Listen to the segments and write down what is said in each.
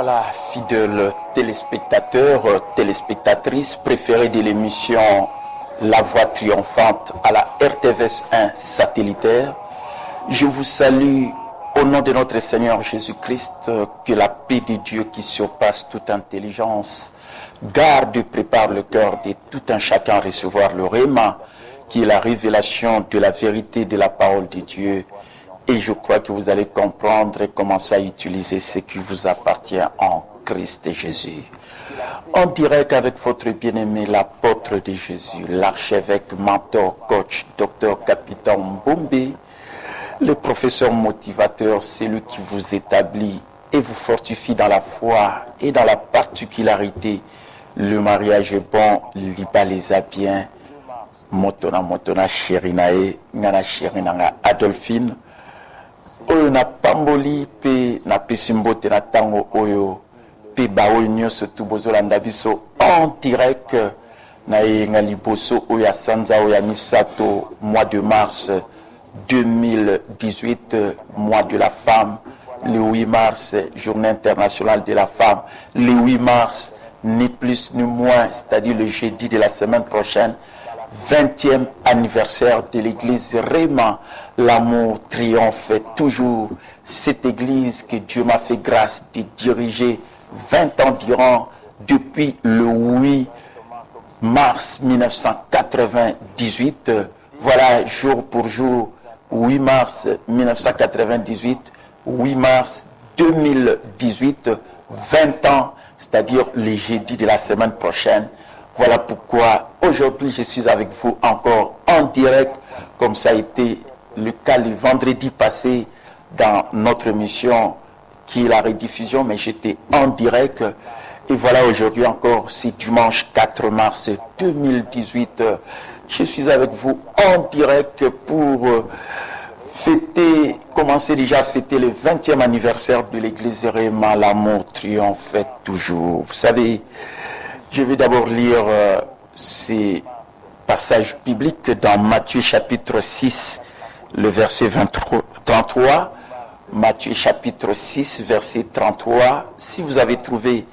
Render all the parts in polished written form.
Voilà, fidèles téléspectateurs, téléspectatrices préférées de l'émission La Voix Triomphante à la RTVS 1 satellitaire. Je vous salue au nom de notre Seigneur Jésus-Christ, que la paix de Dieu qui surpasse toute intelligence garde et prépare le cœur de tout un chacun à recevoir le Réma, qui est la révélation de la vérité de la parole de Dieu. Et je crois que vous allez comprendre et commencer à utiliser ce qui vous appartient en Christ Jésus. On dirait qu'avec votre bien-aimé, l'apôtre de Jésus, l'archevêque, mentor, coach, docteur, capitaine Mbombe, le professeur motivateur, celui qui vous établit et vous fortifie dans la foi et dans la particularité. Le mariage est bon, liba les a bien. Motona, chérinae, ngana chérina Adolphine. Oyo na pamboli pe na pesimbote na tango oyo pe baoyo nyonso tu bozolanda biso en direct na yenga liboso oyo ya sanza oyo ya misato mois de mars 2018, mois de la femme, le 8 mars, journée internationale de la femme, le 8 mars, ni plus ni moins, c'est-à-dire le jeudi de la semaine prochaine, 20e anniversaire de l'église Réma. L'amour triomphe toujours. Cette église que Dieu m'a fait grâce de diriger 20 ans durant, depuis le 8 mars 1998. Voilà, jour pour jour, 8 mars 1998, 8 mars 2018, 20 ans, c'est-à-dire les jeudis de la semaine prochaine. Voilà pourquoi aujourd'hui je suis avec vous encore en direct, comme ça a été le cas le vendredi passé dans notre émission qui est la rediffusion, mais j'étais en direct. Et voilà, aujourd'hui encore, c'est dimanche 4 mars 2018. Je suis avec vous en direct pour fêter, commencer déjà à fêter le 20e anniversaire de l'église Réma. L'amour triomphe toujours. Vous savez, je vais d'abord lire ces passages bibliques dans Matthieu chapitre 6, le verset 33. Matthieu chapitre 6, verset 33. Si vous avez trouvé,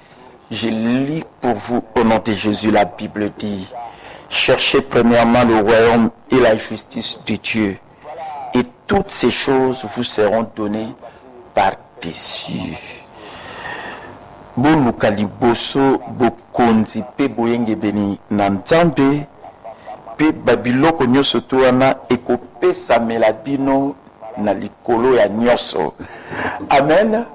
je lis pour vous au nom de Jésus. La Bible dit: cherchez premièrement le royaume et la justice de Dieu, et toutes ces choses vous seront données par-dessus. Boluka liboso bokonzi pe boyenge beni na Nzambe pe babiloko nyonso to wana ekopesa melabino na likolo ya nyonso. Amen.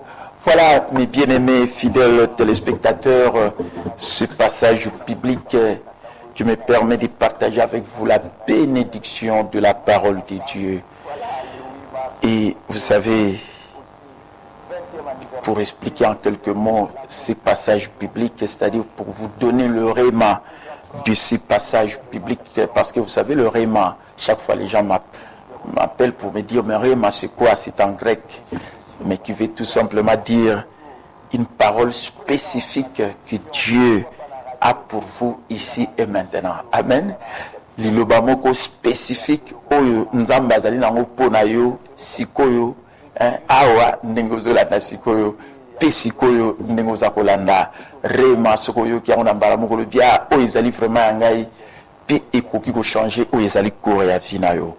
Voilà, mes bien-aimés fidèles téléspectateurs, ce passage biblique qui me permet de partager avec vous la bénédiction de la parole de Dieu. Et vous savez, pour expliquer en quelques mots ces passages bibliques, c'est-à-dire pour vous donner le réma de ces passages bibliques, parce que vous savez, le réma, chaque fois les gens m'appellent pour me dire, mais réma c'est quoi? C'est en grec, mais qui veut tout simplement dire une parole spécifique que Dieu a pour vous ici et maintenant. Amen. Liloba moko spécifique oyo nzambe azali nango pona yo sikoyo awa ndengozo la nasikoyo pe sikoyo ndengoza kolanda rema sokoyo ki ona mbala moko bia oyo ezali vraiment ngai pe ekoki ko changer oyo ezali ko ya vina yo.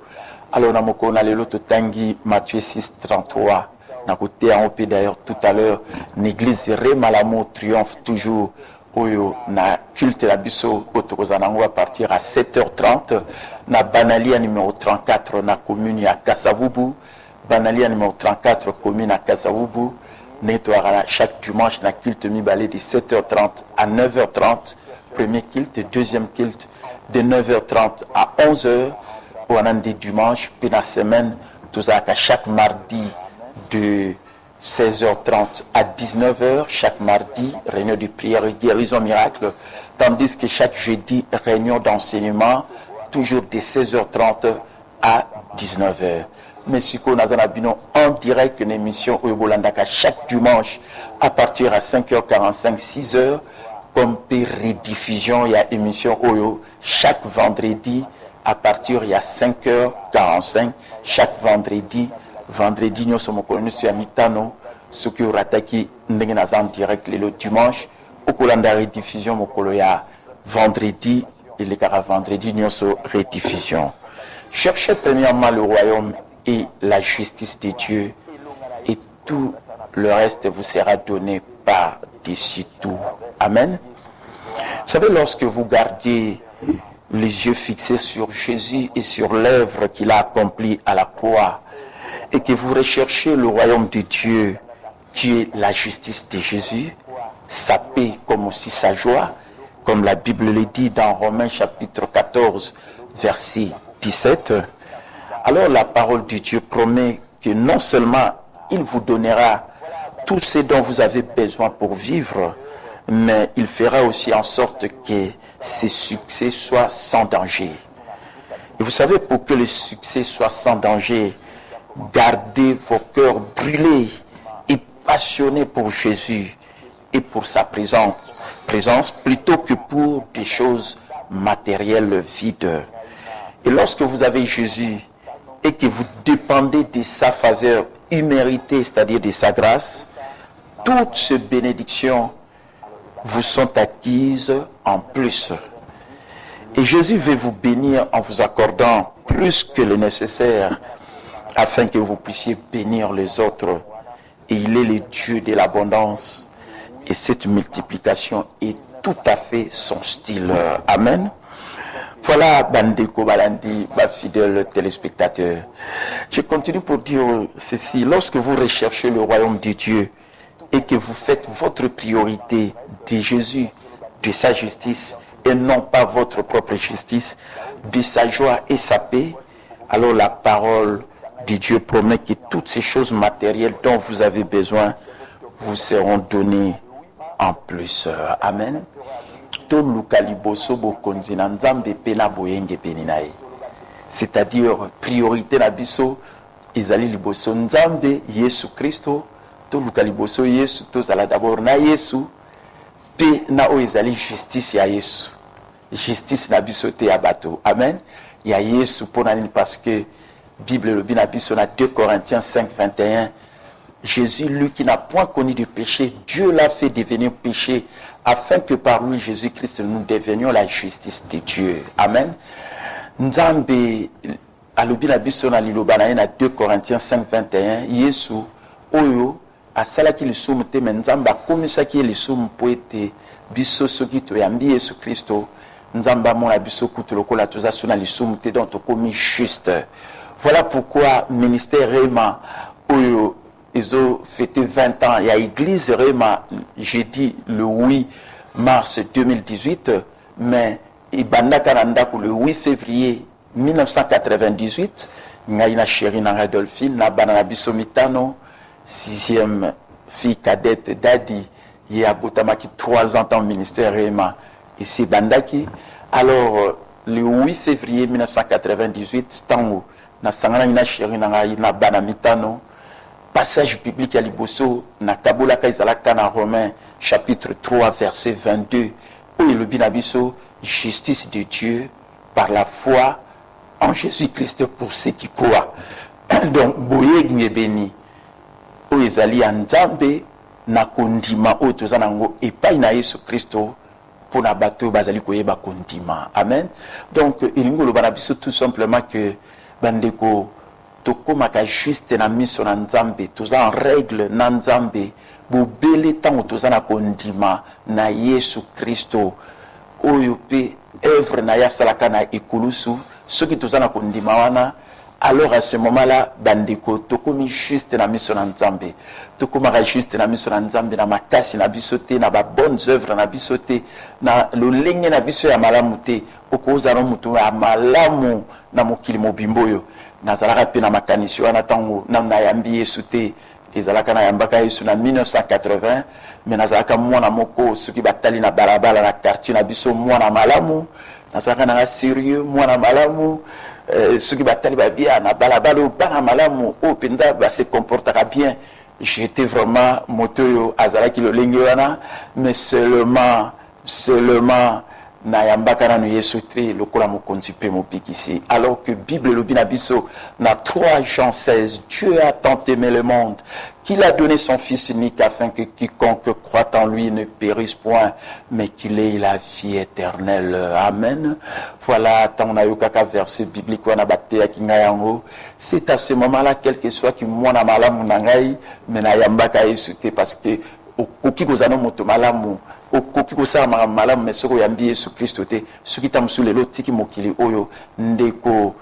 Alors na moko na lelo totangi Matthieu 6:33 na côté en pe d'ailleurs tout à l'heure l'église Réma l'amour triomphe toujours. Oyo na culte la biso otokozanango à partir à 7h30 na Banalia numéro 34 na commune à Kasavubu. Banalia numéro 34 commune à Kasavubu. Nettoyera chaque dimanche na culte mibale de 7h30 à 9h30. Premier culte, deuxième culte de 9h30 à 11h. Ou un des dimanche, puis la semaine, tout ça à chaque mardi de 16h30 à 19h, chaque mardi, réunion de prière et guérison miracle, tandis que chaque jeudi, réunion d'enseignement, toujours de 16h30 à 19h. Mais si on a en direct une émission au Yobolandaka chaque dimanche à partir à 5h45, 6h, comme rediffusion, il y a émission Oyo chaque vendredi à partir il y a 5h45, chaque vendredi nous sommes connus sur Mitano soki orataki ndenge naza en direct lelo dimanche okolanda rediffusion mokolo ya vendredi elekaka vendredi nyonso rediffusion. Cherchez premièrement le royaume et la justice de Dieu et tout le reste vous sera donné par-dessus tout. Amen. Vous savez, lorsque vous gardez les yeux fixés sur Jésus et sur l'œuvre qu'il a accomplie à la croix, et que vous recherchez le royaume de Dieu, qui est la justice de Jésus, sa paix comme aussi sa joie, comme la Bible le dit dans Romains chapitre 14, verset 17, alors la parole de Dieu promet que non seulement il vous donnera tout ce dont vous avez besoin pour vivre, mais il fera aussi en sorte que ce succès soit sans danger. Et vous savez, pour que le succès soit sans danger, gardez vos cœurs brûlés et passionnés pour Jésus et pour sa présence plutôt que pour des choses matérielles vides. Et lorsque vous avez Jésus et que vous dépendez de sa faveur imméritée, c'est-à-dire de sa grâce, toutes ces bénédictions vous sont acquises en plus. Et Jésus veut vous bénir en vous accordant plus que le nécessaire afin que vous puissiez bénir les autres. Et il est le Dieu de l'abondance. Et cette multiplication est tout à fait son style. Amen. Voilà, Bandeko Balandi, ma fidèle téléspectateur. Je continue pour dire ceci. Lorsque vous recherchez le royaume de Dieu et que vous faites votre priorité de Jésus, de sa justice, et non pas votre propre justice, de sa joie et sa paix, alors la parole de Dieu promet que toutes ces choses matérielles dont vous avez besoin vous seront données en plus. Amen. C'est-à-dire, priorité na biso, ezali liboso nzambe Yesu Christo, to luka liboso Yesu, to zala d'abord na Yesu, pe na o ezali justice ya Yesu. Justice na biso te ya bato. Amen. Ya Yesu pona nini parce que Bible le na biso na 2 Corinthiens 5, 21. Jésus, lui qui n'a point connu de péché, Dieu l'a fait devenir péché afin que par lui, Jésus-Christ, nous devenions la justice de Dieu. Amen. Nzambe, alobi na biso na liloba na 2 Corinthiens 5, 21, Yesu, oyo, asalaki lisumu te, mais Nzambe akomisaki lisumu po ete biso soki toyambi Yesu Christo, Nzambe amona biso kutu lokola toza suna lisumu te, donc tokomi juste. Voilà pourquoi ministère Réma, oyo, ils ont fêté 20 ans. Il y a l'église Réma, jeudi le 8 mars 2018, mais il le 8 février 1998, il y a une chérie dans Adolphine, na banana bisomitano, 6e fille cadette d'Adi, il y a Botamaki 3 ans dans le ministère Réma, et c'est Bandaki. Alors, le 8 février 1998, tango, na sangana ina chérie na banana mitano, passage biblique à Liboso, na Kabola Kaizalaka na Romains, chapitre 3, verset 22, où il le binabiso, justice de Dieu par la foi en Jésus-Christ pour ceux qui croient. Donc, Boye Gnebeni, où ils allaient en Nzambe, na kondima, où tous en ango, et pas na Yesu Christo, pour na bateau, bazali koyeba kondima. Amen. Donc, il nous le banabiso tout simplement que, bandeko, tokomaka juste na miso na Nzambe, toza en règle na Nzambe, bobele tango toza na kondima na Yesu Christo, oyo pe œuvre na ya salaka na ekulusu, soki toza na kondima wana, alors à ce moment-là, bandeko, tokomi juste na miso na Nzambe, tokomaka juste na miso na Nzambe, na makasi na biso te, na ba bonnes œuvres na biso te, na lolenge na biso ya malamu te, okoza no mutu ya malamu na mokili mobimbo oyo. Nazalaka pe na makanisi wana tango na yambi Yesu te, ezalaka na yambaka Yesu na 1980, mais nazalaka mwana moko soki batali na balabala na quartier na biso mwana malamu, nazalaka na sérieux mwana malamu, soki batali babia na balabala bana malamu o penda ba se comportera bien. J'étais vraiment motoyo azalaki lo lengi wana, mais seulement na yambaka nanu Yesu te lokola mokonzi pe mopikisi. Alors que Bible lobi na biso na 3 Jean 16, Dieu a tant aimé le monde qu'il a donné son Fils unique afin que quiconque croit en lui ne périsse point, mais qu'il ait la vie éternelle. Amen. Voilà, tant na yokaka verset biblique wana batea kinga yango. C'est à ce moment-là, quel que soit qui mwana malamu na ngai, mais na yambaka Yesu te parce que okoki kozana moto malamu okoki kosala malamu mais soko yambi Yesu Kristo te soki tamusu lelo tiki mokili oyo ndeko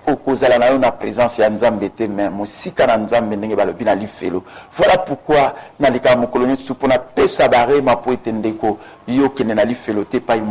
okozala na yo na présence ya Nzambe te mais mosika na Nzambe ndenge balobi na lifelo. Voilà pourquoi na lika mokolo nyonso mpona pesa barema po ete ndeko yo kende na lifelo te epai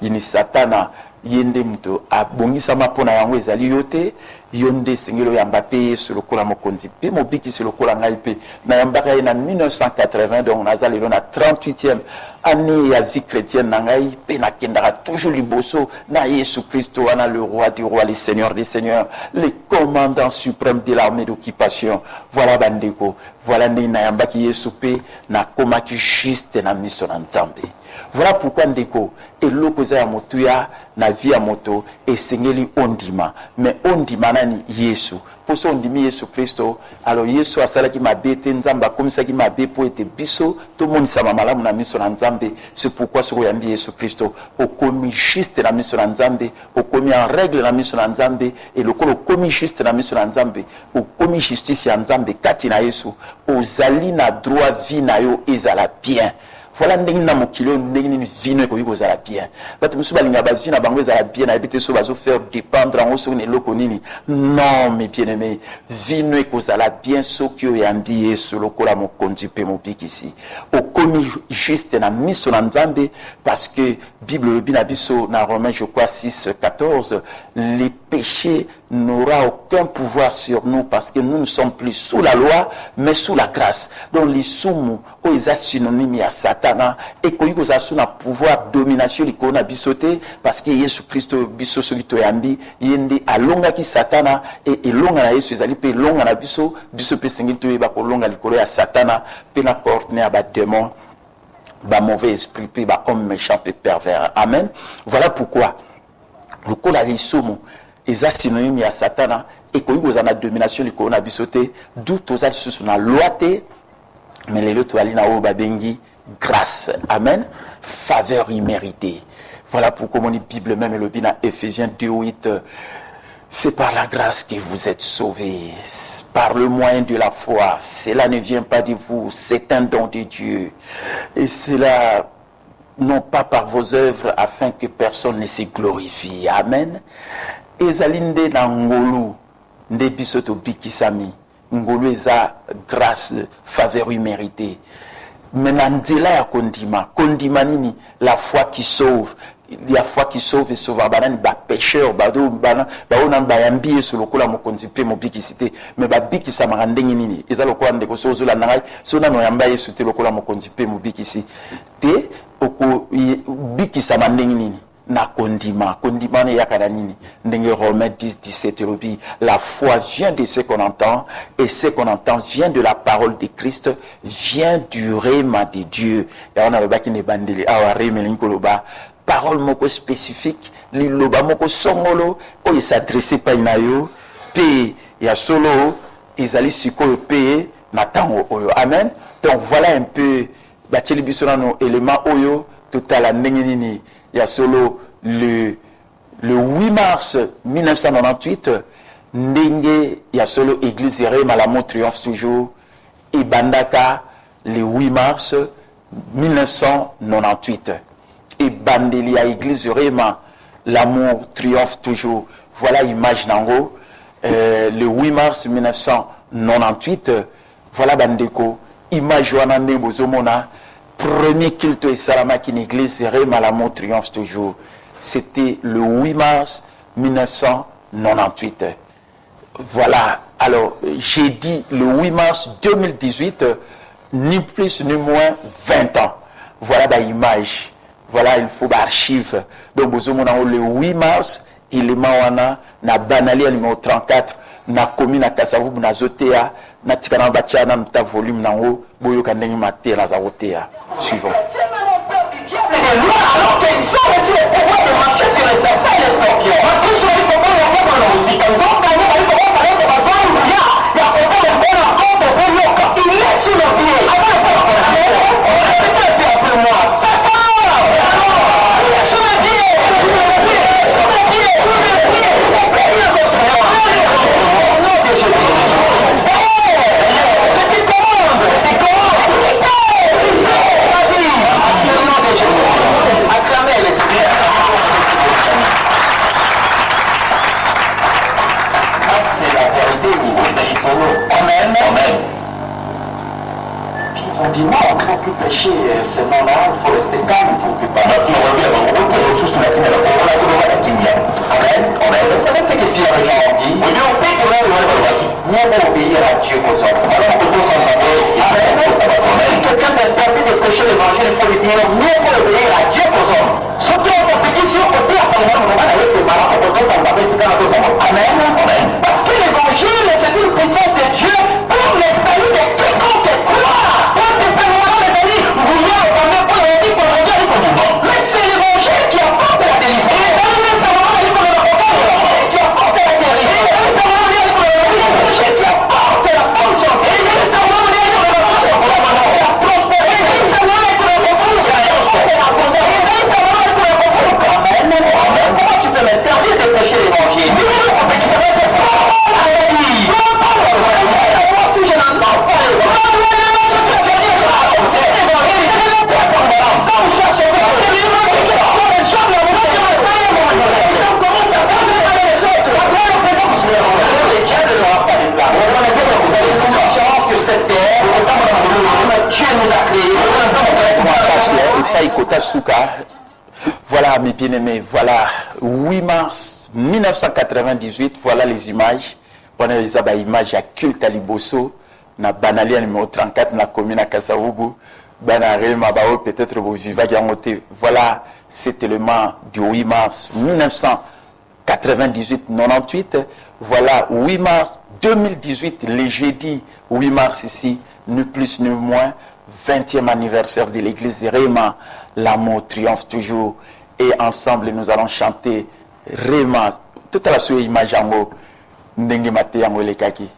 yini satana ye nde moto abongisama mpona yango ezali yo te, yo nde esengeli oyamba mpe Yesu lokola mokonzi mpe mobikisi lokola ngai mpe nayambaka ye na 1980, donc naza lelo na 38e année ya vie chrétienne na ngai mpe nakendaka toujours liboso na Yesu Kristo wana le roi du roi, le seigneur des seigneurs, le commandant suprême de l'armée d'occupation. Voilà bandeko, voilà nde nayambaki Yesu mpe nakomaki juste na miso na Nzambe. Voilà pourquoi ndeko eloko za ya moto ya na vie ya moto esengeli ondima, mais ondima nani Yesu. Poso ondimi Yesu Kristo, alors Yesu asalaki mabe te Nzambe akomisaki mabe po ete biso tomonisama malamu na miso na Nzambe. C'est pourquoi soko yambi Yesu Kristo okomi juste na miso na Nzambe, okomi en règle na miso na Nzambe, et lokolo okomi juste na miso na Nzambe, okomi justice ya Nzambe kati na Yesu, ozali na droit vie na yo ezala bien. Voilà ndenge na mokilo ndenge ni vino ko yuko zala bien. Bato musu balinga ba vino bango zala bien na ebite so bazo faire dépendre en so ne loko nini. Non mes bien-aimés, vino ko zala bien so ki o yambi Yesu lokola mokonzi pe mobikisi. Okomi juste na miso na Nzambe parce que Bible le bina biso na Romains je crois 6:14, les péchés n'aura aucun pouvoir sur nous parce que nous ne sommes plus sous la loi mais sous la grâce. Donc les sumu o eza synonyme à Satan et koyi ko za suna pouvoir domination likona bisote parce que Yesu Kristo biso soki to yambi yende alonga ki Satana et elonga na Yesu ezali pe longa na biso pe sengeli to yeba ko longa likolo ya Satana pe na porte ne ba démon ba mauvais esprit pe ba homme méchant pe pervers. Amen. Voilà pourquoi le kola lisumu eza synonyme ya Satana et koyi ko za na domination likona bisote d'où tozali sous na loi te mais les autres ali na o babengi grâce. Amen. Faveur imméritée. Voilà pourquoi mon Bible même le bin à Ephésiens 2:8, c'est par la grâce que vous êtes sauvés, par le moyen de la foi. Cela ne vient pas de vous, c'est un don de Dieu. Et cela non pas par vos œuvres afin que personne ne se glorifie. Amen. Ezalinde na ngolu nde bisoto bikisami. Ngolu eza grâce, faveur imméritée. Maintenant, ya kondima nini, la foi qui sauve. La foi qui sauve et sauve banani ba pécheur bado bana ba ona ba yambi sur lokola mokonzi pe mobikisité mais ba biki sa marandenge nini eza lokola ndeko sozo la ngai so na no yamba Yesu te lokola mokonzi pe mobikisi te oko biki sa mandenge nini na kondima ne yakana nini ndenge Romains 10:17 lobi la foi vient de ce qu'on entend et ce qu'on entend vient de la parole de Christ, vient du réma de Dieu. Ya ona lobaki ne bandeli awa réma linkoloba parole moko spécifique liloba moko songolo o s'adresser pa inayo pe ya solo ezali sikoyo pe na tango oyo. Amen. Donc voilà un peu bateli bisona no élément oyo totala ndenge nini ya solo le 8 mars 1998 ndenge ya solo église Réma l'amour triomphe toujours et bandaka le 8 mars 1998 et bandeli à église Réma l'amour triomphe toujours. Voilà image nango le 8 mars 1998 voilà bandeko image wana nde bozomona premier culte et salamaki une église Réma l'amour triomphe toujours. C'était le 8 mars 1998. Voilà, alors j'ai dit le 8 mars 2018, ni plus ni moins 20 ans. Voilà l'image, voilà il faut l'archive. Donc vous avez le 8 mars, élément wana na banali à numéro 34, na commune à Kasavubu na zotea, na tikana batia na mta volume na haut, boyo kandengi maté la zarotea. Suivant. lois alors qu'ils ont reçu le pouvoir de marcher sur les serpents et les scorpions. Il est sur le pied. Répétez après moi. Dis-moi, on ne peut plus prêcher ce nom-là, il faut rester calme, il ne faut plus pas. Amen. Vous savez ce que Pierre et Jean ont dit? Mieux vaut obéir à Dieu qu'aux hommes. Si quelqu'un t'interdit de prêcher l'évangile, il faut lui dire mieux vaut obéir à Dieu qu'aux hommes. Surtout en compétition, on peut dire à Amen. Parce que l'évangile, c'est une puissance de Dieu pour les saluts de quiconque croit. Mais c'est l'évangile qui apporte la délivrance. Qui apporte la guérison. Qui apporte la bonne santé. La prospérité. Comment tu peux m'interdire de prêcher l'évangile? Si je n'entends pas Voilà mes bien-aimés, voilà 8 mars 1998, voilà les images. Voilà les images à culte à Liboso, na Banalia numéro 34, na commune à Kasavubu, Banare Mabao, peut-être vous vivez à Moté. Voilà, c'était le mois du 8 mars 1998-98. Voilà 8 mars 2018, le jeudi 8 mars ici, ni plus ni moins, 20e anniversaire de l'église Réma. L'amour triomphe toujours. Et ensemble, nous allons chanter Réma. Tout à la suite, image en haut. Ndenge mate yango lekaki.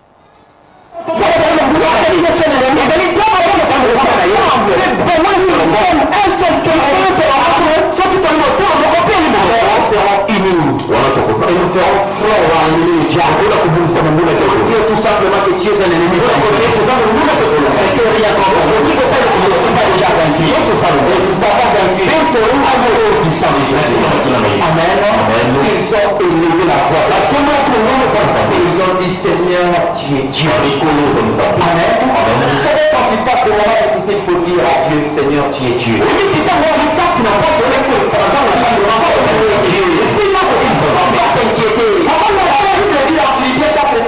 Tout simplement que Dieu est un ennemi. Amen. Ils ont élevé la voix. Ils ont dit Seigneur, tu es Dieu. Amen. Vous savez quand tu passes le moment difficile, il faut dire à Dieu, Seigneur, tu es Dieu.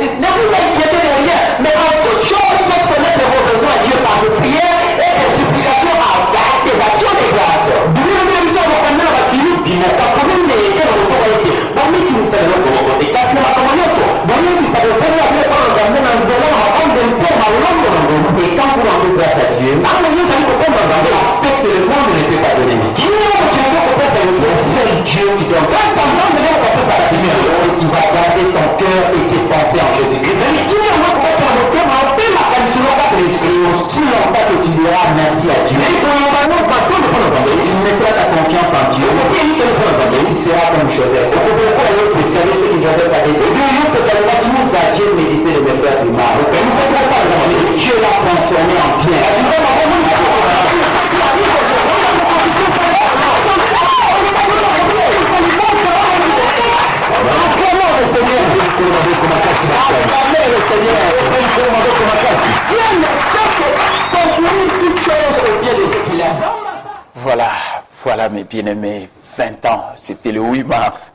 Ne vous inquiétez de rien, mais en toute chose, faites connaître vos besoins à Dieu par des prières et des supplications avec des actions de grâce. Et quand vous rendez grâce à Dieu, le monde ne peut pas donner. C'est Dieu qui donne. Il va garder ton cœur et tes pensées en Jésus-Christ. Tu diras merci à Dieu. Tu mettras ta confiance en Dieu. Tu seras comme Joseph. Vous savez ce que Joseph a dit. Dieu méditer de mes frères du mal. Dieu l'a transformé en bien. Voilà mes bien-aimés, 20 ans, c'était le 8 mars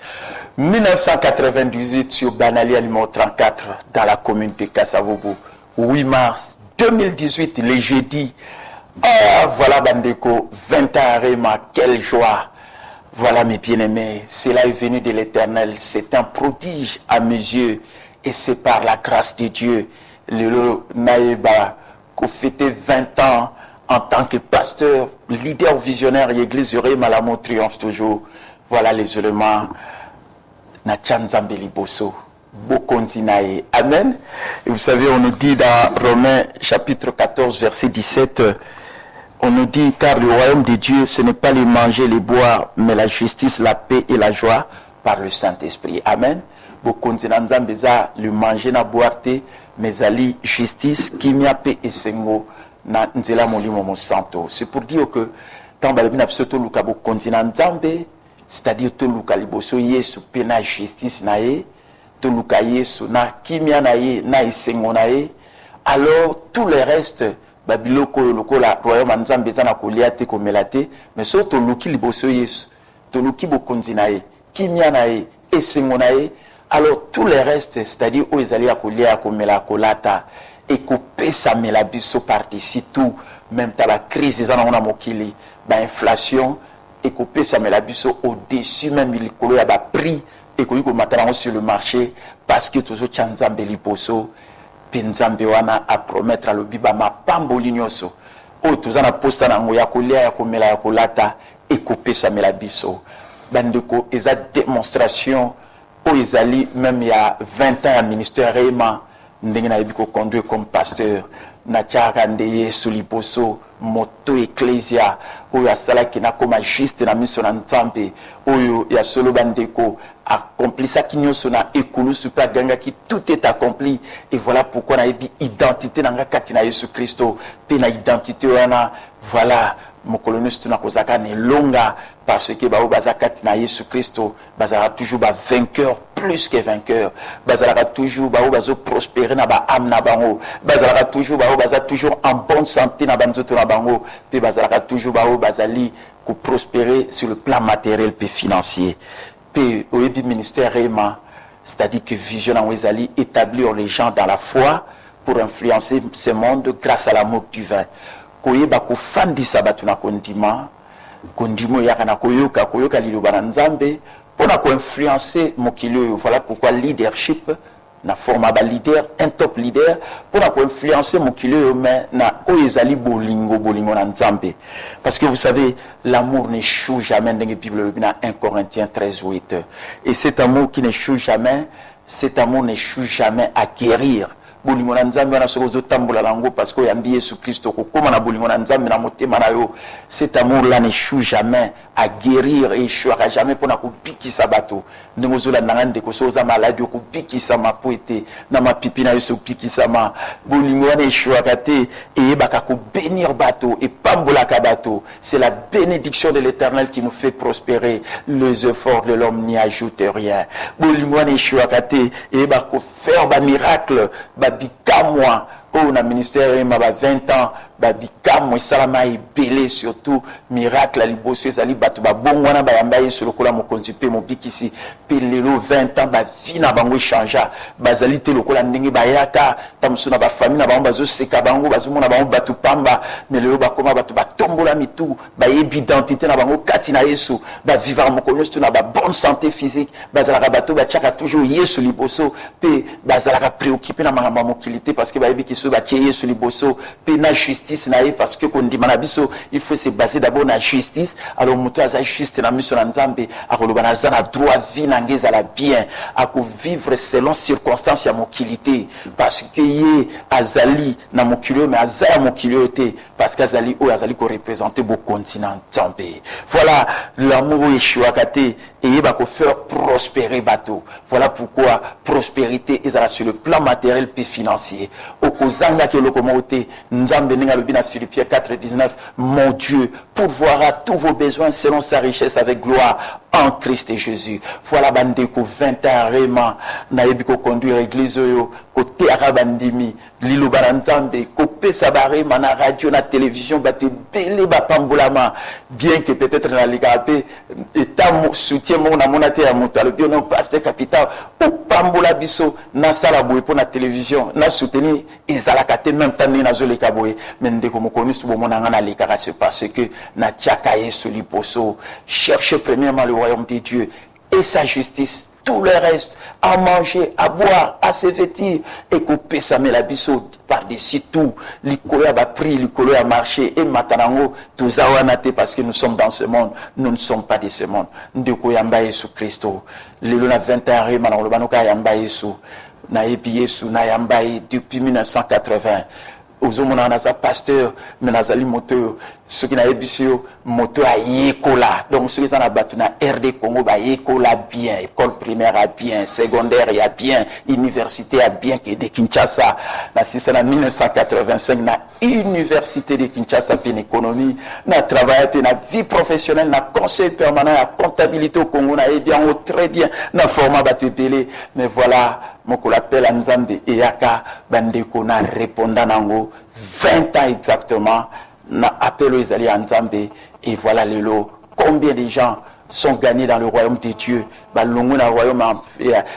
1998 sur Banalia numéro 34 dans la commune de Kasavubu. 8 mars 2018, le jeudi. Voilà Bandeko, 20 ans à Réma, quelle joie. Voilà mes bien-aimés, cela est venu de l'Éternel, c'est un prodige à mes yeux et c'est par la grâce de Dieu. Le Naïba, qu'on fêtait 20 ans en tant que pasteur, leader visionnaire, l'église Malamo triomphe toujours. Voilà les éléments. Na Tchanzambe Liboso. Bokondinae. Amen. Et vous savez, on nous dit dans Romains chapitre 14, verset 17, on nous dit, car le royaume de Dieu, ce n'est pas les manger, les boire, mais la justice, la paix et la joie par le Saint-Esprit. Amen. Bokondinanzambe za le manger na boire, mais ali justice, kimia paix et sengo na nzela molimo mo santo. C'est pour dire que tant balabina psoto luka bokondinanzambe, c'est-à-dire tout luka liboso yesu pe na justice na ye, tout luka yesu na kimia na ye na isengo na ye, alors tout le reste babiloko lokola royaume nzambe za na kolia te komela te, mais so to luki liboso yesu, to luki bokonzi na ye, kimia na ye, esengo na ye, alors tout le reste, c'est-à-dire où ils allaient à kolia komela kolata et couper sa melabiso par-dessus tout, même ta la crise ils en ont mokili, inflation et couper sa melabiso au-dessus même il y a ba prix et qu'on y sur le marché parce que toujours Tchanzambe Liboso Penzambe wana à promettre à l'obiba ma pambolinyoso o tuzana posta na ngoya kolia ya komela ya kolata et couper sa melabiso bandeko eza démonstration o ezali même il y a 20 ans à ministère Réma ndenge na yebiko conduire comme pasteur na tchaka ndeye Liboso moto ecclesia oyo asalaki na koma juste na miso na nzambe oyo ya solo bandeko accomplisaki nyonso na ekulu super gangaki tout est accompli et voilà pourquoi na yebi identité na nga kati na Yesu Kristo pe na identité wana voilà mokoloniste na kozaka ne longa parce que ba bazakati na Yesu Kristo bazara toujours ba vainqueur plus que vainqueur bazara toujours ba bazo prospérer na ba âme na bango bazara toujours ba baza toujours en bonne santé na banzoto na bango pe bazara toujours ba bazali ko prospérer sur le plan matériel et financier pe au ministère Réma c'est-à-dire que vision en Wezali établir les gens dans la foi pour influencer ce monde grâce à l'amour du vin koyeba kofandisa bato na kondima kondimo yaka na koyoka liloba na nzambe pona ko influencer mokili oyo. Voilà pourquoi leadership na forma ba leader un top leader pona ko influencer mokili oyo mais na oyo ezali bolingo na nzambe parce que vous savez l'amour n'échoue jamais ndenge Bible le dit na 1 Corinthiens 13:8 et cet amour qui n'échoue jamais, cet amour n'échoue jamais à guérir bolingo na nzambe wana soko zo tambola lango parce que yambi Yesu Kristo ko koma na bolingo na nzambe na motema na yo. Cet amour là n'échoue jamais à guérir et échouera jamais pour na ko bikisa bato ndenge zo la nangande ko soza malade ko bikisa ma poete na ma pipi na Yesu bikisa ma bolingo wana échouera te et baka ko bénir bato et pambola ka bato. C'est la bénédiction de l'Éternel qui nous fait prospérer, les efforts de l'homme n'y ajoutent rien. Bolingo wana échouera te et baka faire ba miracle bikamwa au na ministère ma 20 ans bikamwa salama ibele surtout miracle liboso ezali bato babongwana bayamba yesu lokola mokonzi pe mobikisi pe lelo 20 ans vie na bango changea bazali te lokola ndenge bayaka tamsuna ba famille na bango bazo seka bango bazomona bango bato pamba mais lelo bakoma bato batombola mitu bayebi identité na bango kati na yesu vivre mokonzi na ba bonne santé physique bazalaka bato bachaka toujours yesu liboso pe bazalaka préoccupé na mangamba mokilité parce que bayebi kiso ba yesu liboso pe na justice na ye parce que kondima na biso il faut se baser d'abord na justice. Alors mutu aza juste na miso na nzambe akoloba na za na droit vie na ngeza la bien ako vivre selon circonstances ya mokilité parce que ye azali na mokilio mais azaya mokilio te parce que azali o azali ko représenter beau continent nzambe. Voilà l'amour échouakate et yeba ko faire prospérer bateau. Voilà pourquoi prospérité ezala sur le plan matériel puis financier. Okozanga ke lokomote nzambe ninga lobina Philippiens 4:19 mon Dieu pourvoira tous vos besoins selon sa richesse avec gloire en Christ et Jésus. Voilà bandeko 20 ans vraiment na yebiko conduire église yo côté arabandimi lilo baranzambe kopé sabare mana radio na télévision baté belé ba pambulama bien que peut-être na ligapé état soutien mon na monate ya motalo bien non pasteur capital o pambula biso na sala boy pour na télévision na soutenir ezalaka te même temps na zo le kaboy mais ndeko mokoni subo monanga na lekaka c'est parce que na tchaka yesu liposo cherchez premièrement le royaume de Dieu et sa justice tout le reste, à manger, à boire, à se vêtir, et qu'on peut s'amener la biseau par-dessus tout, l'icolo a pris, l'icolo a marché, et matanango, tout ça parce que nous sommes dans ce monde, nous ne sommes pas de ce monde. Ndeko yamba Yesu Christo, le 21 rema, le banoka yamba Yesu, na ebi Yesu, na yamba depuis 1980. Ozomona naza pasteur mais nazali moteur ce qui na ebisio moteur a yekola donc ceux qui sont na batu na RD Congo ba yekola bien école primaire a bien secondaire ya bien université a bien que de Kinshasa na c'est en 1985 na université de Kinshasa en économie na travaillé na vie professionnelle na conseil permanent à comptabilité au Congo na bien très bien na format batu belé mais voilà mon appel à Nzambe et Yaka bandeko na répondant nango 20 ans exactement na appel aux alliés à Nzambe et voilà le lot combien de gens sont gagnés dans le royaume de Dieu ba longo na royaume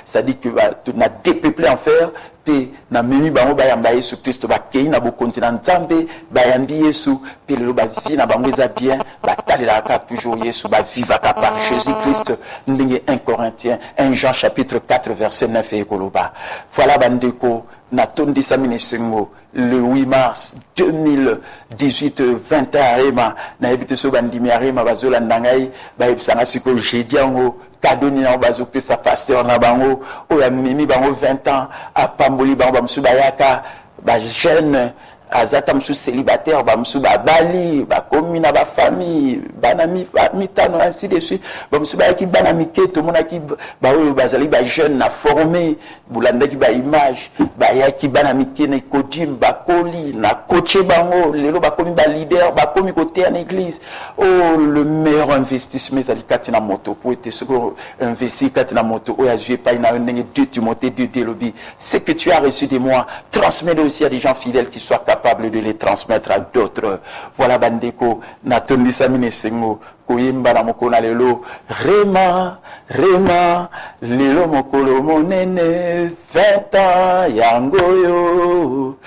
ça dit que na dépeuplé en fer pe na memi bango ba yamba Yesu Christ ba kei na bokonzi na Nzambe ba yambi Yesu pe le ba vie na bango eza bien ba talela ka toujours Yesu ba viva ka par Jésus Christ ndenge 1 Corinthiens 1 Jean chapitre 4 verset 9 et koloba voilà bandeko na tondisa minesengo le 8 mars 2018 20 arema na ebite so bandimi arema bazola ndangai ba ebisanga siko jeudi yango kadoni na bazo pesa pasteur na bango oya mimi bango 20 ans a pamboli bango bamsu bayaka ba jeune azata msu célibataire bamsu ba bali ba komina ba famille banami mitano ainsi de suite bamsu ba ki banami keto monaki ba oyo bazali ba jeune na formé bulandaki ba image ba yaki banami kene kodim ba koli na coaché bango lelo ba komi ba leader ba komi côté en église oh le meilleur investissement c'est katina moto pour être ce que investir katina moto oya jouer pas na ndenge 2 Timothée 2 lobby ce que tu as reçu de moi transmets-le aussi à des gens fidèles qui soient capables de les transmettre à d'autres. Voilà bandeko na tondisa minesengo koyemba na mokona lelo rema rema lelo mokolo monene 20 ans yangoyo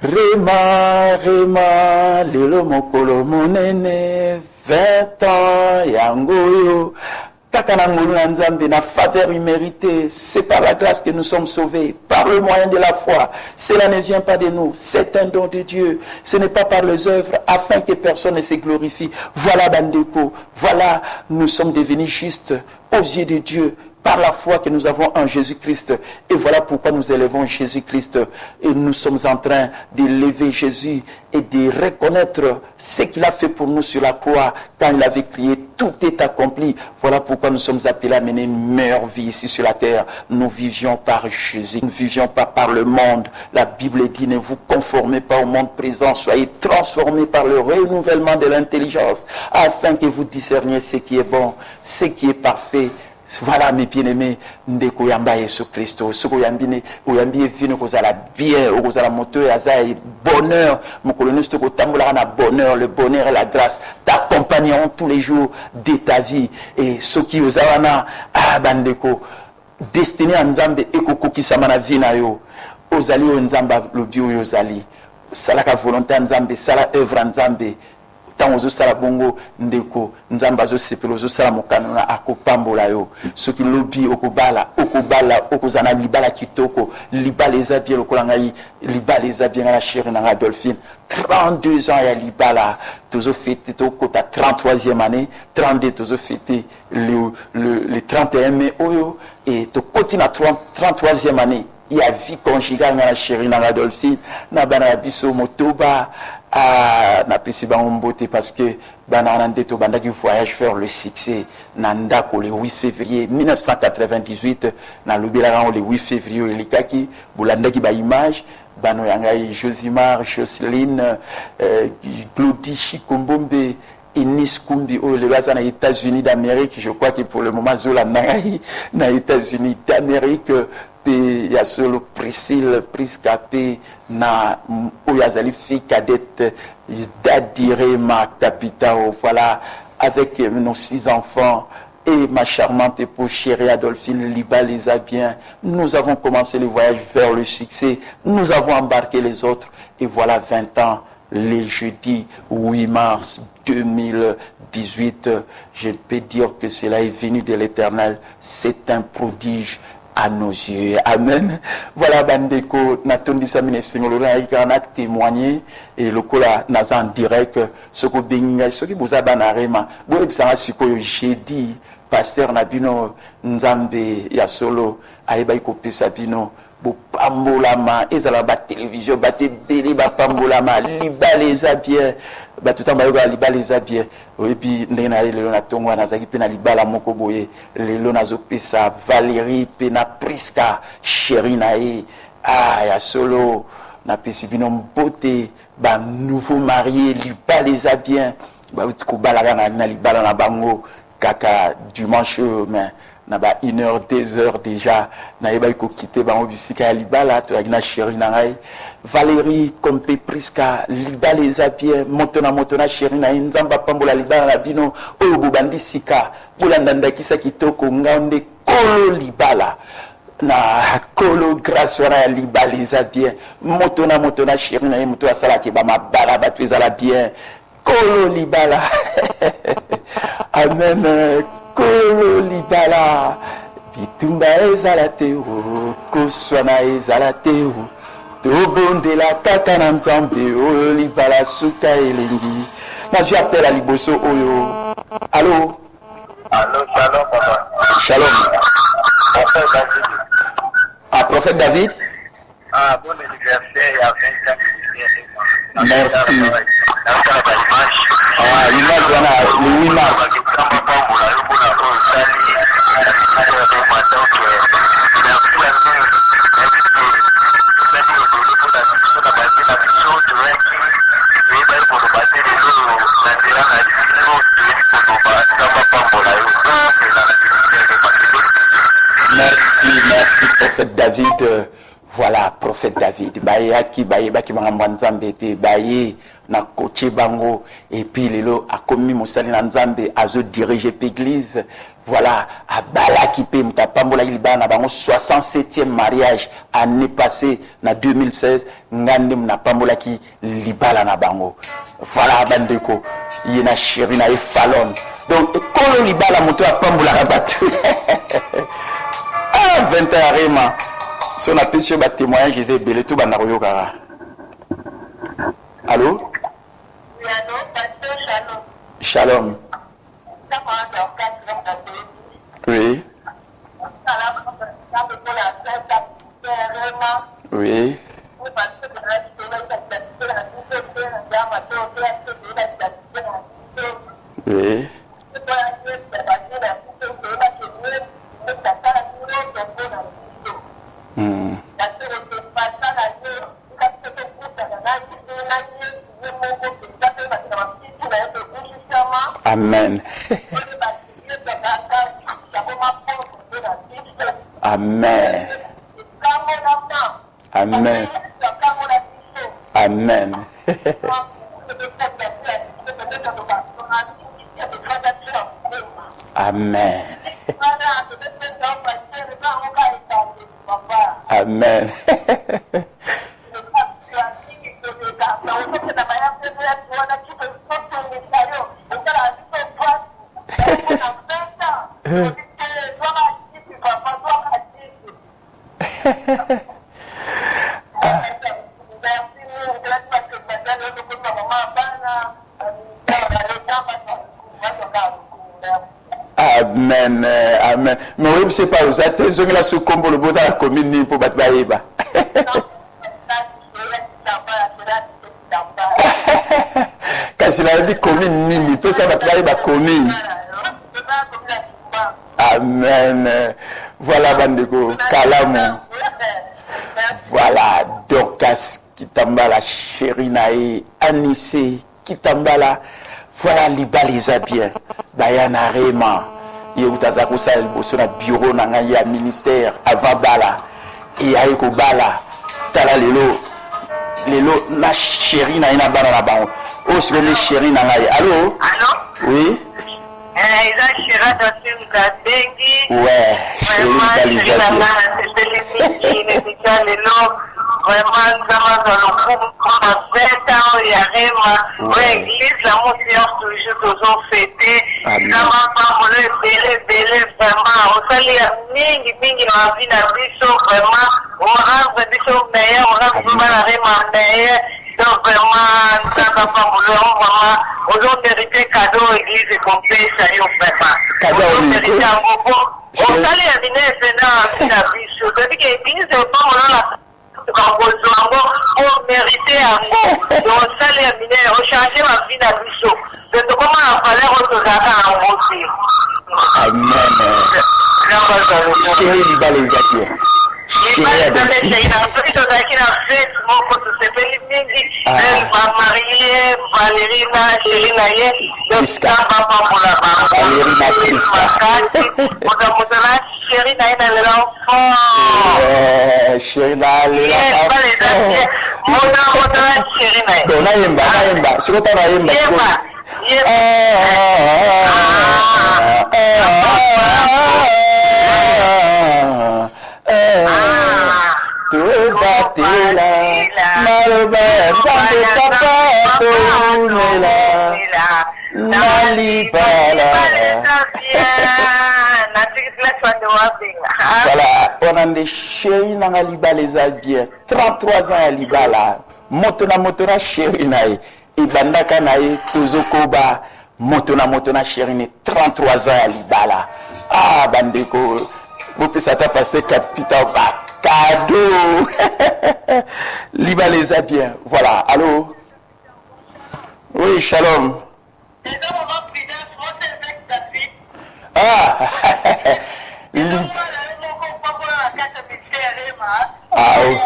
rema rema lelo mokolo monene 20 ans yangoyo na faveur imméritée, c'est par la grâce que nous sommes sauvés, par le moyen de la foi. Cela ne vient pas de nous, c'est un don de Dieu. Ce n'est pas par les œuvres, afin que personne ne se glorifie. Voilà bandeko, voilà, nous sommes devenus justes aux yeux de Dieu, par la foi que nous avons en Jésus-Christ. Et voilà pourquoi nous élevons Jésus-Christ. Et nous sommes en train d'élever Jésus et de reconnaître ce qu'il a fait pour nous sur la croix. Quand il avait crié, tout est accompli. Voilà pourquoi nous sommes appelés à mener une meilleure vie ici sur la terre. Nous vivions par Jésus. Nous ne vivions pas par le monde. La Bible dit, ne vous conformez pas au monde présent. Soyez transformés par le renouvellement de l'intelligence, afin que vous discerniez ce qui est bon, ce qui est parfait. Voilà mes bien-aimés, ndeko yamba Yesu Christo, soko yambine, oyambi vino kozala bien, kozala moto yaza bonheur, mon colonel stoko tambola na bonheur, le bonheur et la grâce t'accompagneront tous les jours de ta vie. Et ceux qui ozawana, ah bandeko, destiné à Nzambe ekoko kisama na vie na yo, ozali o Nzamba lobi oyo ozali, salaka volonté Nzambe, sala œuvre Nzambe. Tant aux sala bongo ndeko Nzamba zo sepelo zo sala mokano na akopambola yo soki lobi okobala okozana libala kitoko libala ezabie lokola ngai libala ezabie na chérie na Adolphine 32 ans ya libala tozo fêter tokota 33e année 32 tozo fêter le 31 mai oyo et to continue na 33e année il y a vie conjugale na chérie na Adolphine na bana biso motoba na pesi bango parce que bananande to bandaki voyage faire le succès nandako le 8 février 1998 na lobela le 8 février elikaki bulandaki ba image bano yangai Josimar Jocelyne Glody Chikombombe Enis Kumbi au les États-Unis d'Amérique je crois que pour le moment zola na États-Unis d'Amérique il y a solo Priscille Priscapé na oyazali fille cadette d'adire ma capitale voilà avec nos 6 enfants et ma charmante épouse chérie Adolphine Liba les a bien nous avons commencé le voyage vers le succès nous avons embarqué les autres et voilà 20 ans le jeudi 8 mars 2018. Je peux dire que cela est venu de l'Éternel. C'est un prodige à nos yeux. Amen. Voilà, bandeko, natondi samine singolora ikana témoigner et le kola naza en direct ce ko benga ce qui vous a banarema. Bo ebisanga sikoyo jeudi pasteur Nabino Nzambe ya solo ayeba ikopesa bino bo pambolama ezala ba télévision ba télé ba pambolama libala eza bien ba tout temps ba libala eza bien et puis ndena lelo na tongo na zaki pe na libala moko boye lelo nazo pesa Valérie pe na Priska chérie na e ya solo na pesi bino mbote ba nouveau marié libala eza bien ba ko balaga na libala na bango kaka dimanche mais na ba 1h 2h déjà na yeba ko quitter ba obisika ya libala to na chérie na ngai Valérie Kompe Priska libala eza bien motona chérie na nzamba pambola libala na bino oyo bobandi sika bolanda ndakisa kitoko ngaonde kolo libala na kolo grâce wana ya libala eza bien motona chérie na moto asala ke ba mabala batu ezala bien kolo libala amen kolo libala bitumba ezala te koswana ezala te tobondela kaka na nzambe oyo libala suka elengi nazwi appel ya liboso oyo allo shalom papa. Shalom. Prophète David. Bon anniversaire à 25 merci. L'image le 8 mars. Merci, prophète David. Voilà, prophète David. Bayaki Mangambanzambe te baye na koche bango et puis lelo a commis mosali na nzambe azo diriger l'église. Voilà, a balaki pe mutapambola libana bango 67e mariage année passée na 2016 ngande mnapambola ki libala na bango. Voilà bandeko, yena chéri na Falon. Donc kolo libala moto apambola na batu. 20 ans Rema. Si on a pu sur le témoignage, je disais, Belé, tout le monde a allô? Oui, allô, pasteur, Shalom. shalom. Oui. Oui. Oui. Amen. Amen. Amen. Amen. Amen. Amen. Amen, amen. Mais oui, c'est pas vous êtes là sous combo le beau dans la commune pour battre Baïba. Quand c'est la dit commune Nini, peut ça battre Baïba commune. Amen. Voilà Bandeko, Kalamo. Voilà Dorcas Kitambala, Chérinae, Anissé Kitambala. Voilà Libaliza bien. Bayana Rema. Yeutaza Kosal, Bosona bureau Nangaya ministère, Avabala. Et Aiko Bala. Tala Lelo, na chérie na ina bana na bango. Oh, c'est le chérie Nangaya. Allô? Allô? Oui? Il a chéri dans une cadengi. Ouais, Vraiment, chéri Nangaya, c'est le vraiment nzambe azalokumu mpona 20 ans ya rema oyo église la mosiance toujours tozofete nzambe apambolo ebele vraiment osali ya mingi na vie na biso vraiment orendre biso meilleur orendre biso bana rema meilleur donc vraiment nzambe apambolo yango vraiment ozomérite cadeau église ekopesa yo vraiment ozomérite yango po osali ya bine epena na biso todi ke église epambolo na tukakozwa yango omérite yango osali ya bine ochange ma vie na biso tokoma na valeur oyo tozalaka yango te. Amen. Chérie Libala Ezakie. Chérie Adelphine. Soki tozalaki na fete moko tosepeli mingi Marie, Valérie na chérie na ye nzambe apambola bango makasi moto na chérie na ye na lela enfant chérie na lela moto na chérie na ye bon nayemba sikoyo ta nayemba tobatela maloba nzambe papa toumela na libala. Voilà, on a des chéris dans la libala les bien 33 ans à libala motona chéri nae ibandaka nae tozokoba motona chéri ne 33 ans à libala. Ah bandeko bopesa ta passer capital ba cadeau. Liba les a bien. Voilà. Allô? Oui, shalom. Ah. Ah oui.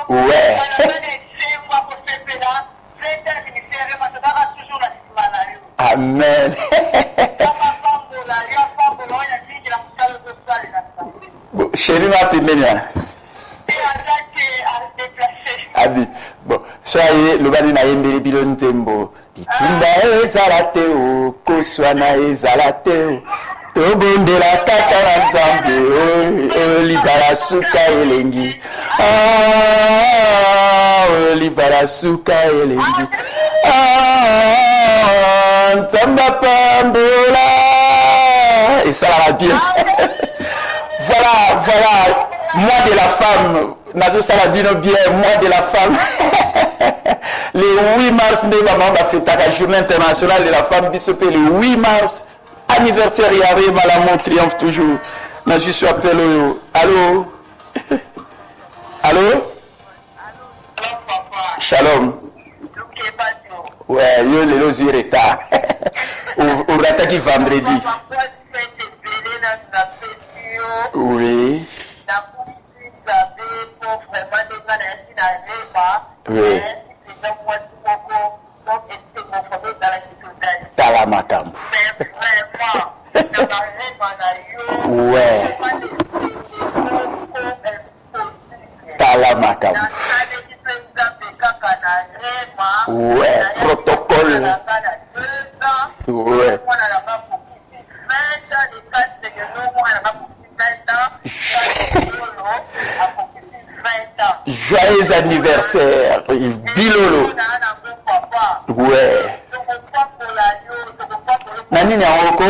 Ouais. Amen. Chérie m'a pénétré. Abi. Bon, soyez le bali na yembeli bilon tembo. Bitumba ezalateo, koswana ezalateo. Tobondela kaka na nzambe, libala suka elengi. Ah, libala suka elengi. Ah, nzamba pambola. Et ça va bien. Voilà, moi de la femme, Nazo Salabino bien, moi de la femme. Le 8 mars, nous avons fait la journée internationale de la femme, le 8 mars, anniversaire, il y avait Malamon triomphe toujours. Je suis appelé. Allô? Allô? Shalom. Ouais, yo les yeux retard. Ou rattaki vendredi. Oui. Oui. Talamakam. Ouais. Talamakam. Ouais. Protocole. Ouais. Joyeux anniversaire, Bilolo. Ouais. Nani nyangoko,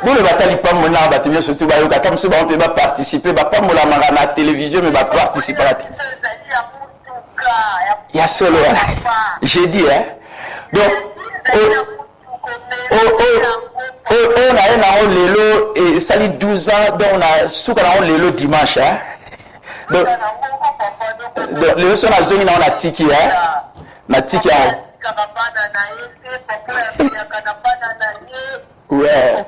bon le batali pas mon arbre, tu viens surtout bayoka comme ça on peut pas participer, pas mon la marana télévision mais pas participer à la télé. Il y a solo, j'ai dit hein. Donc on a un lelo et ça dit 12 ans donc on a souka on lelo dimanche hein. Donc le son a zone on a tiki hein. Na tiki hein. Ouais.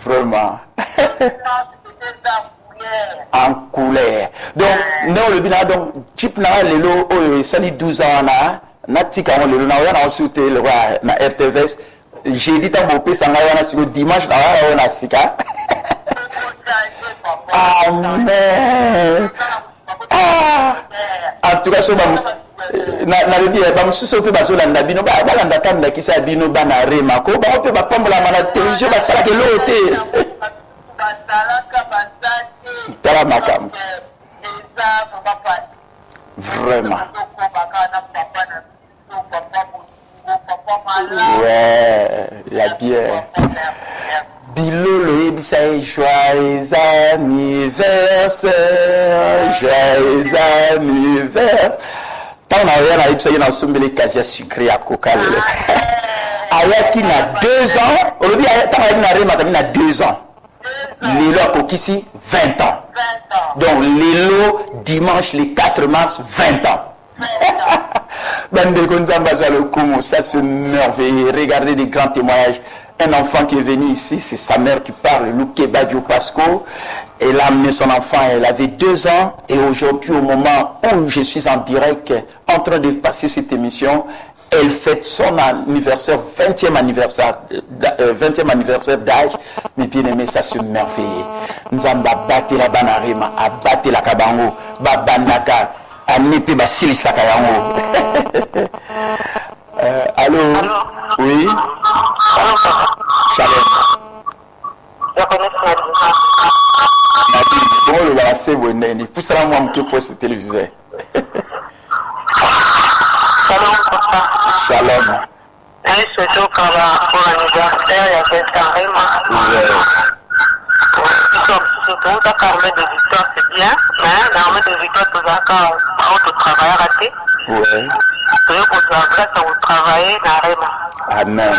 Vraiment. En couleur. Donc, nous le bina donc chip na lelo o sali 12 ans na tika on lelo na wana osute le roi na RTVS. J'ai dit tambo pe sanga wana sur dimanche na wana sika. Amen. Ah. En tout cas, nalobi bamosusu mpe bazolanda bino balanda ta ndakisa ya bino bana remako bango mpe bapambolama na télévision basalaka eloko te tala makambo vraiment ouais la bière Bilolo yebisa joyeux anniversaire joyeux anniversaire tant na rien na yebisa na sombele kazi ya sucré ya coca lelo ayaki na 2 ans olobi tant na rema na 2 ans lelo akokisi 20 ans donc lelo dimanche le 4 mars 20 ans Bande Konzamba Lokumo, ça c'est merveilleux. Regardez des grands témoignages. Un enfant qui est venu ici, c'est sa mère qui parle, Louké Badio Pasco. Elle a amené son enfant, elle avait 2 ans. Et aujourd'hui, au moment où je suis en direct, en train de passer cette émission, elle fête son anniversaire, 20e anniversaire d'âge. Mais bien aimé, ça c'est merveilleux. Nzamba batte la banarima, a batté la kabango, babanaka. Anipe basili sakayango. Allô? Oui? Shalom. Nabi, comment le voilà, c'est bon, Neni? Pousse-la moi, mon poste télévisé. Shalom, papa. Shalom. Je souhaite pour l'anniversaire, il y a quelqu'un vraiment. Surtout, d'accord, mais des victoires, c'est bien, mais l'armée des victoires, tout d'accord, au travail raté. Oui. C'est eux pour la grâce à vous travailler dans Réma. Amen.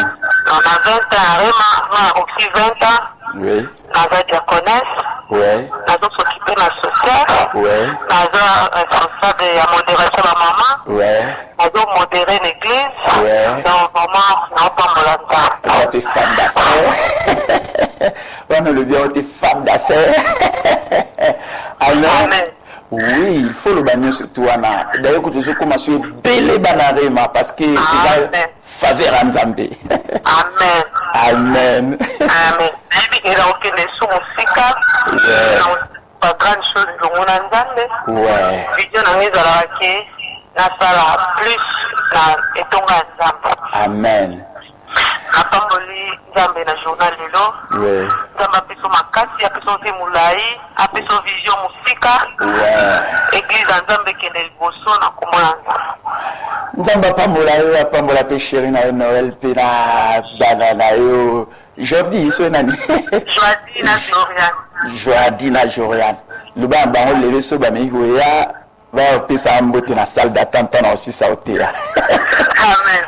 On a 20 ans à Réma, on a aussi 20 ans. Oui. On a diaconesse. Oui. On a s'occuper de la sociale. Oui. On a responsable de la modération de la maman. Oui. On a modéré l'église. Oui. Donc, vraiment, on n'a pas de on est femme d'affaires. On a le bien, on est femme d'affaires. Amen. Oui, il faut le bagner surtout. D'ailleurs, quand je commence à belle banarema parce que il va faveur à Nzambe. Amen. Amen. Amen. Et donc, les sous-musiques, pas grande chose, le monde Nzambe. Ouais. Vision dans les alaki, n'a pas plus dans etonga Nzambe. Amen. Apamboli Nzambe na journal lelo. Ouais. Nzambe apeso makasi, apeso mulai, apeso vision musika. Ouais. Église Nzambe kende liboso na komona Nzambe apambola pe chéri na Noël pe na banana yo. Jordi so nani. Joadina Jorian. Le ba bango lele so ba me hoya va pesa mbote na salle d'attente na aussi sauter. Amen.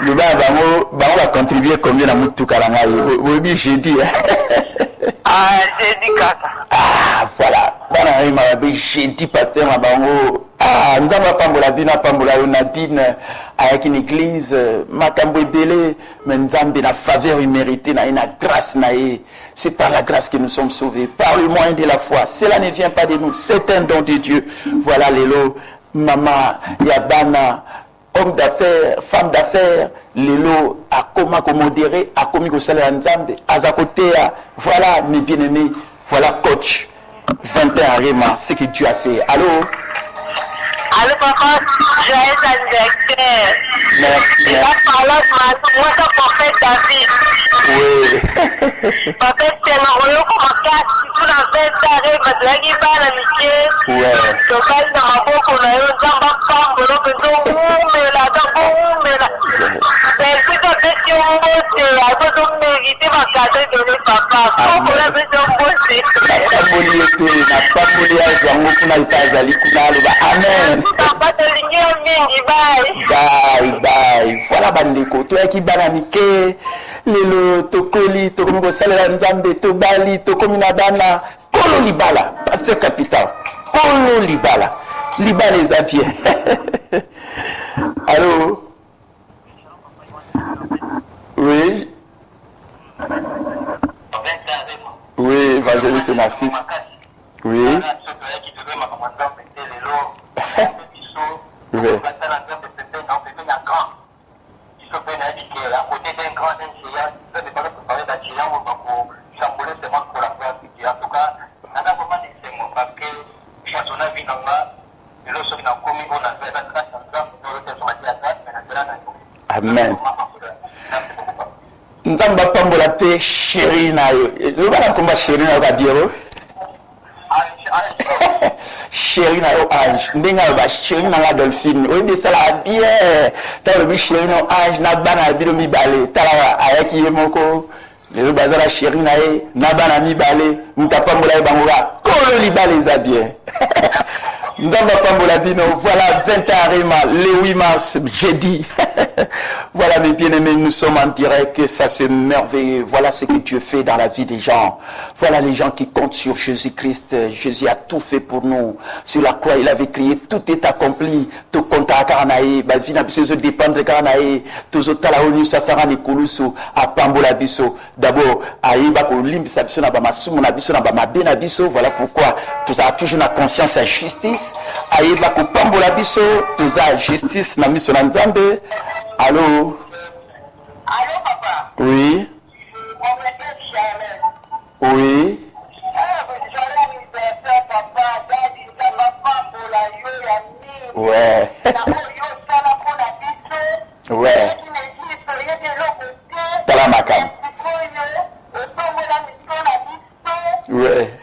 Le ba bango va contribuer combien na mutuka la ngai. Oui, j'ai dit. Ah, j'ai dit kaka. Ah, voilà. Bana ai mabe j'ai dit pasteur na bango. Ah, nzamba pambola bina pambola Nadine avec une église makambo ebele mais nzambe na faveur imméritée na grâce na ye. C'est par la grâce que nous sommes sauvés, par le moyen de la foi. Cela ne vient pas de nous, c'est un don de Dieu. Voilà lelo maman Yabana, homme d'affaires, femme d'affaires, lelo a comment modéré, a commis au salaire nzambe, azakotea. Voilà mes bien-aimés, voilà coach 21 Réma, ce que Dieu a fait. Allô? Allô papa, joyeux anniversaire. Merci. Et la parole moi ça prophète David. Oui. Papa c'est le royaume comme ça, tout la fête d'arrêt, parce que là il va la miché. Ouais. Donc là il m'a beaucoup là, il va pas prendre le besoin mais là d'abord mais là. Mais c'est pas question c'est à cause de mériter ma cadeau de papa. Pour la besoin bosser. Na pamboli ya zango kuna itazali kuna loba amen. Papa de ligne mingi bye. Voilà bandeko to yaki bana mike lelo tokoli tokomi kosalela nzambe tobali tokomi na bana kolo libala pasteur capital kolo libala eza bien. Allô? Oui. Oui, évangéliste Narcisse. Oui. Oui. Amen. Nzamba pambola pe chéri na yo. Le bana komba chéri na yo dire. Chéri na yo ange. Ndenga ba chéri na Dolphine. O de sala bien. Ta le chéri na ange na bana bi do mi balé. Ta la ayaki yemoko. Le bazala chéri na ye na bana mi balé. Mutapambola bangola. Kolo li balé za bien. Ndamba pambola bino, voilà 20 ans, le 8 mars, jeudi. Voilà mes bien-aimés, nous sommes en direct, ça c'est merveilleux. Voilà ce que Dieu fait dans la vie des gens. Voilà les gens qui comptent sur Jésus-Christ. Jésus a tout fait pour nous. Sur la croix, il avait crié, tout est accompli. Tout compte à Karanae, bah vina biso dépendre de Karanae. Tout autant la onu ça sera ni kulusu à pambola biso. D'abord, aïba ko limbi sa biso na ba masumu na biso na ba mabe na biso. Voilà pourquoi tout ça a toujours la conscience et justice. Aïba ko pambola biso, tout ça justice na miso na Nzambe. Allô? Allô, papa? Oui. Oui. Ouais. Ouais. Talamaka. Ouais.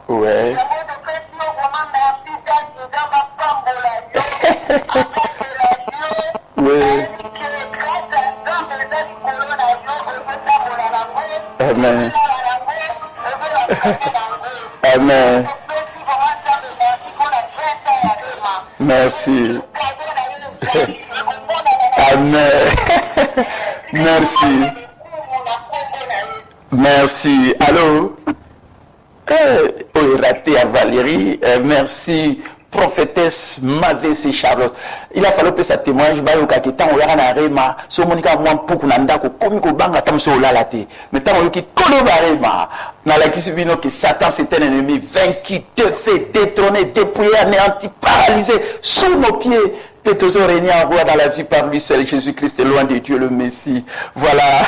Ouais. Oui. Amen. Amen. Merci. Amen. Merci. Merci. Allô? Raté à Valérie. Merci. Prophétesse Mavesi Charlotte. Il a fallu que ça témoigne. Bah, au kakita, on y a un rema. So monika moi pour qu'on anda ko komi ko banga tam so la late. Mais tant on qui kolobarema. Na la kisibino que Satan c'est un ennemi vaincu, te fait détrôner, dépouiller, anéanti, paralysé sous nos pieds. Toujours régner en roi dans la vie par lui seul. Jésus-Christ est loin de Dieu le Messie. Voilà.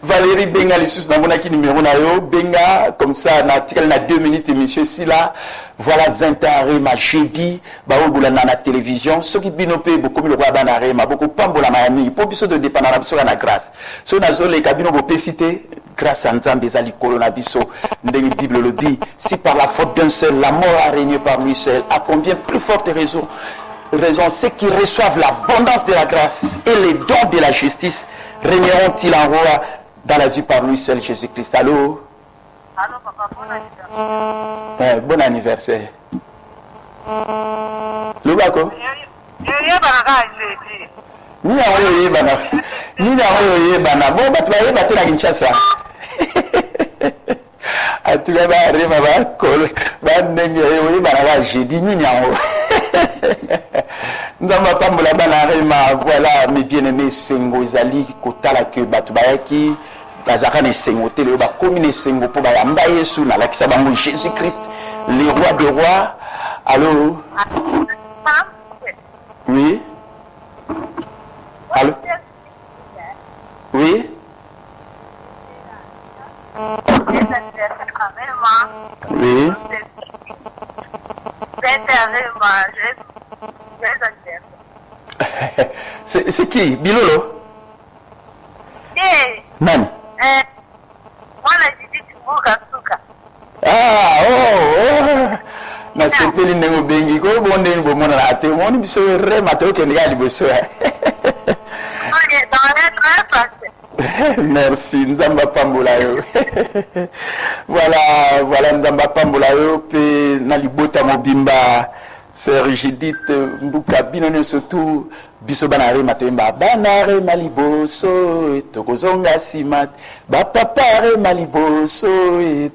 Valérie Benga, les sous dans mon acquis numéro nayo. Benga, comme ça, n'a 2 minutes émission ici là. Voilà 20 ans Rema jeudi. Baoboula na télévision. Ceux qui binopé beaucoup le roi bana Rema. Beaucoup pambola maami. Pour biso de dépendre na biso na grâce. So na zo les cabines bo cité. Grâce à Nzambe zali kolona biso. Ndenge Bible le dit. Si par la faute d'un seul, la mort a régné par lui seul. À combien plus forte raison, ceux qui reçoivent l'abondance de la grâce et les dons de la justice régneront-ils en roi dans la vie par lui seul, Jésus-Christ. Allô? Allô, papa, bon anniversaire. Bon anniversaire. Lubako? Nina oyo bana. Bon, bah, tu vas y battre la Kinshasa. Tu vas arriver à Kol. Bah, n'engue, oui, bah, là, j'ai dit, Nina. Ndamba pambola bana Rema, voilà mes bien-aimés Sengo Zali Kotala ke Batubayaki bazaka ne Sengo tele ba commune Sengo po ba yamba Yesu na lakisa bango Jésus-Christ le roi des rois. Allô? Oui. Allô? Oui. Oui. C'est qui? Bilolo? Nani? Ah, oh. Na sepeli nengo bengi ko bonde ni bomona na ate moni biso Rema to ke ngali biso. Merci Nzamba pambola yo. Voilà Nzamba pambola yo pe na libota mobimba. Sœur Judith Mbuka binone surtout biso bana Rema temba bana Rema liboso tokozonga simate ba papa Rema liboso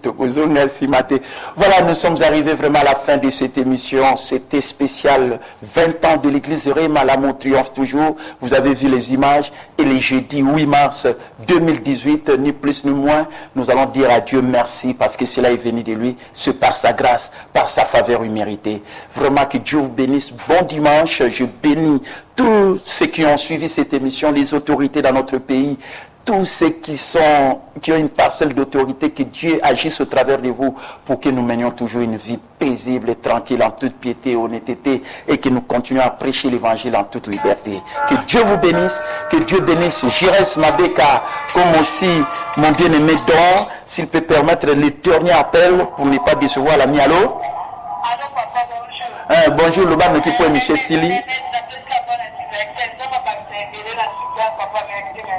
tokozonga simate. Voilà, nous sommes arrivés vraiment à la fin de cette émission. C'était spécial 20 ans de l'église Rema, l'amour triomphe toujours. Vous avez vu les images et les jeudis 8 mars 2018, ni plus ni moins, nous allons dire à Dieu merci parce que cela est venu de lui, c'est par sa grâce, par sa faveur imméritée. Vraiment que Dieu vous bénisse. Bon dimanche. Je bénis tous ceux qui ont suivi cette émission, les autorités dans notre pays, tous ceux qui ont une parcelle d'autorité, que Dieu agisse au travers de vous pour que nous menions toujours une vie paisible et tranquille en toute piété et honnêteté et que nous continuions à prêcher l'évangile en toute liberté. Que Dieu vous bénisse, que Dieu bénisse Jires Mabeka, comme aussi mon bien-aimé Don, s'il peut permettre le dernier appel pour ne pas décevoir l'ami. Allô? Allô, papa, bonjour. Bonjour, le ban qui peut M. Sili.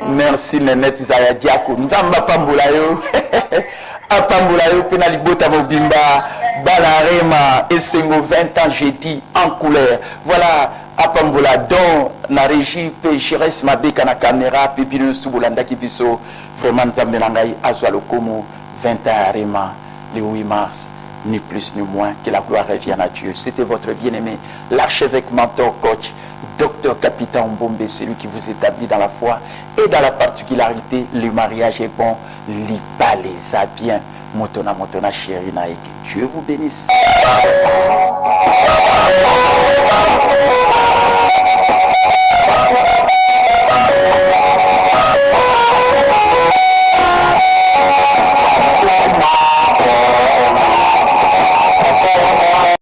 Merci Nenette Zayadiako. Nzamba Pambulayo. Apambulayo Penalibota Mobimba. Balarema Essengo 20 ans jeudi en couleur. Voilà Apambula dont la régie Jires Mabeka na caméra Pipino Subulanda Kibiso. Vraiment Nzambe Nangai Azwalokomo 20 ans Arema le 8 mars. Ni plus ni moins, que la gloire revienne à Dieu. C'était votre bien-aimé, l'archevêque mentor coach, docteur Capitaine Mbombe, celui qui vous établit dans la foi et dans la particularité, le mariage est bon, l'IPA les a bien. Motona chérie Naïk. Dieu vous bénisse.